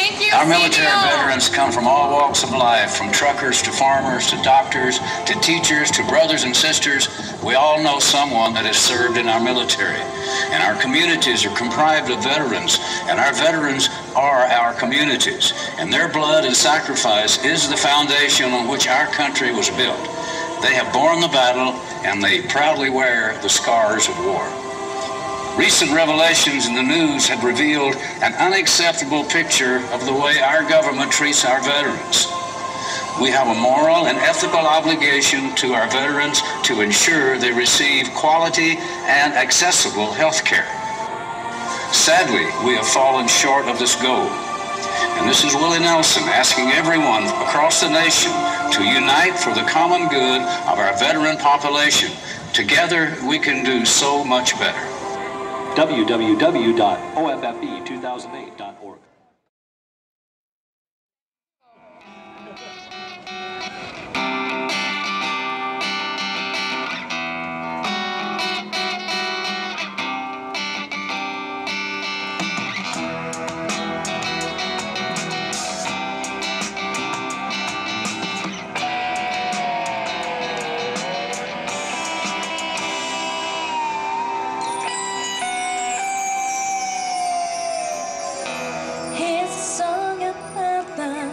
Thank you. Our military veterans come from all walks of life, from truckers to farmers to doctors to teachers to brothers and sisters. We all know someone that has served in our military. And our communities are comprised of veterans, and our veterans are our communities. And their blood and sacrifice is the foundation on which our country was built. They have borne the battle, and they proudly wear the scars of war. Recent revelations in the news have revealed an unacceptable picture of the way our government treats our veterans. We have a moral and ethical obligation to our veterans to ensure they receive quality and accessible health care. Sadly, we have fallen short of this goal. And this is Willie Nelson asking everyone across the nation to unite for the common good of our veteran population. Together, we can do so much better. www.offe2008.org.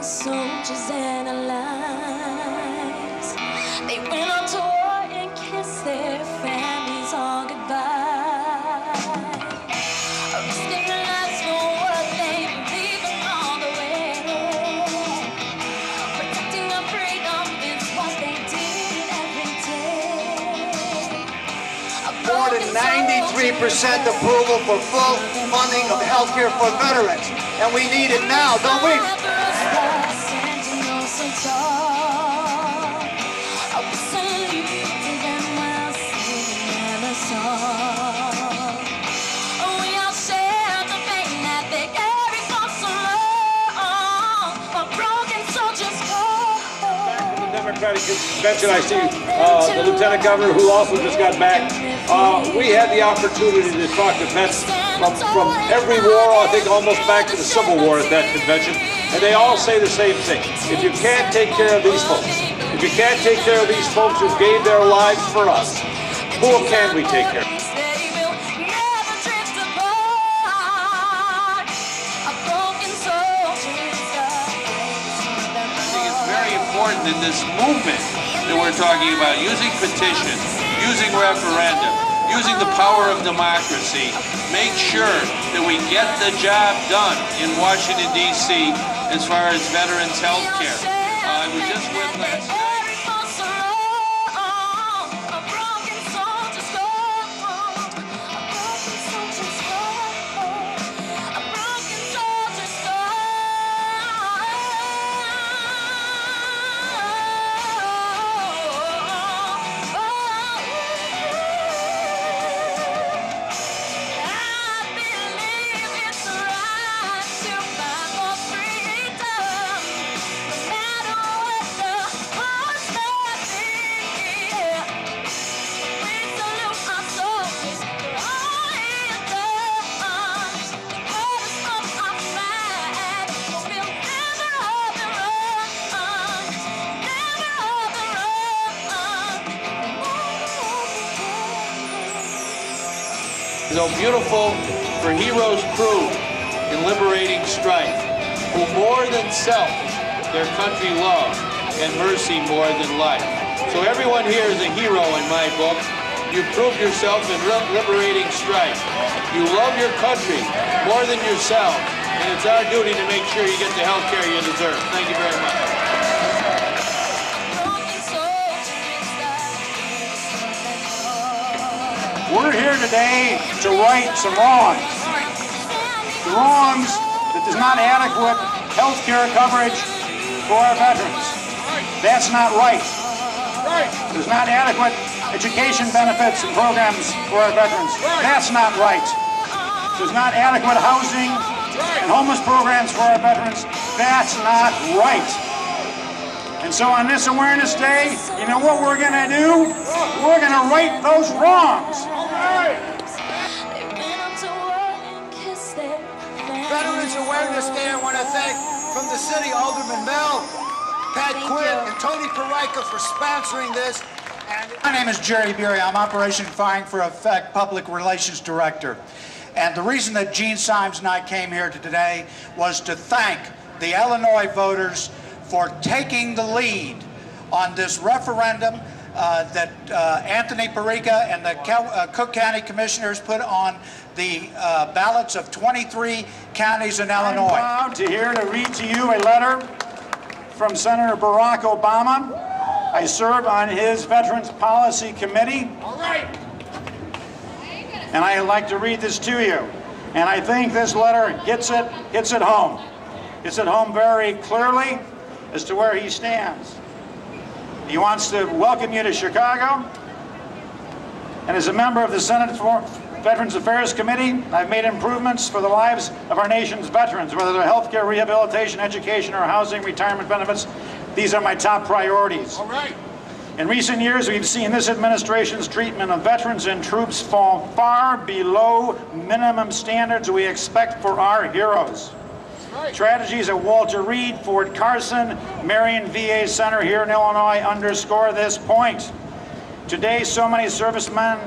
Soldiers and allies, they went on to war and kissed their families all goodbye. Risking their lives for what they believe in all the way. Protecting our freedom is what they did every day. More than 93% approval for full funding of health care for veterans. And we need it now, don't we? Democratic Convention, I see the Lieutenant Governor, who also just got back. We had the opportunity to talk to vets from every war, I think almost back to the Civil War at that convention, and they all say the same thing. If you can't take care of these folks, if you can't take care of these folks who gave their lives for us, who can we take care of? In this movement that we're talking about, using petitions, using referendum, using the power of democracy, make sure that we get the job done in Washington, D.C. as far as veterans health care. I was just with last night. So beautiful for heroes proved in liberating strife, who more than self their country love, and mercy more than life. So everyone here is a hero in my book. You proved yourself in liberating strife. You love your country more than yourself, and it's our duty to make sure you get the health care you deserve. Thank you very much. We're here today to right some wrongs. The wrongs that there's not adequate health care coverage for our veterans. That's not right. There's not adequate education benefits and programs for our veterans. That's not right. There's not adequate housing and homeless programs for our veterans. That's not right. And so on this Awareness Day, you know what we're going to do? We're going to right those wrongs. Veterans Awareness Day, I want to thank from the city Alderman Mel, Pat Quinn, and Tony Perica for sponsoring this. My name is Jerry Beery. I'm Operation Firing for Effect Public Relations Director. And the reason that Gene Symes and I came here today was to thank the Illinois voters for taking the lead on this referendum that Anthony Perica and the Cook County Commissioners put on the ballots of 23 counties in Illinois. I'm proud to read to you a letter from Senator Barack Obama. I serve on his Veterans Policy Committee. All right. And I'd like to read this to you. And I think this letter hits it home. Hits it home very clearly as to where he stands. He wants to welcome you to Chicago. And as a member of the Senate Veterans Affairs Committee, I've made improvements for the lives of our nation's veterans, whether they're healthcare, rehabilitation, education, or housing, retirement benefits. These are my top priorities. All right. In recent years, we've seen this administration's treatment of veterans and troops fall far below minimum standards we expect for our heroes. Right. Tragedies at Walter Reed, Fort Carson, Marion VA Center here in Illinois underscore this point. Today, so many servicemen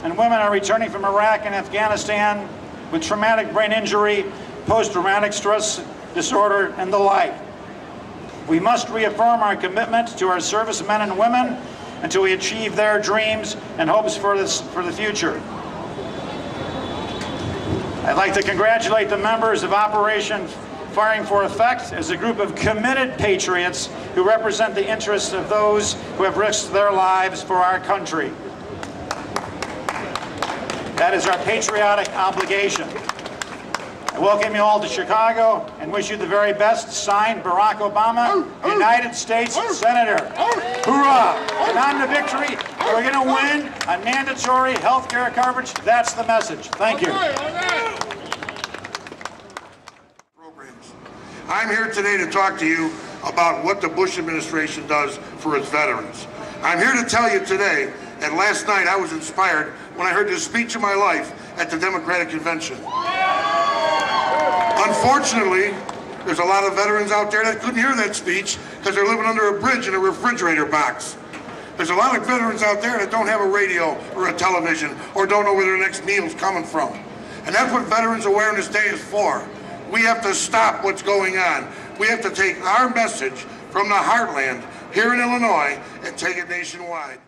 and women are returning from Iraq and Afghanistan with traumatic brain injury, post-traumatic stress disorder, and the like. We must reaffirm our commitment to our servicemen and women until we achieve their dreams and hopes for the future. I'd like to congratulate the members of Operation Firing for Effect as a group of committed patriots who represent the interests of those who have risked their lives for our country. That is our patriotic obligation. I welcome you all to Chicago and wish you the very best. Signed, Barack Obama, United States Senator. Hoorah! And on to victory. We're going to win on mandatory health care coverage. That's the message. Thank you. I'm here today to talk to you about what the Bush administration does for its veterans. I'm here to tell you today that last night I was inspired when I heard the speech of my life at the Democratic Convention. Unfortunately, there's a lot of veterans out there that couldn't hear that speech because they're living under a bridge in a refrigerator box. There's a lot of veterans out there that don't have a radio or a television or don't know where their next meal's coming from. And that's what Veterans Awareness Day is for. We have to stop what's going on. We have to take our message from the heartland here in Illinois and take it nationwide.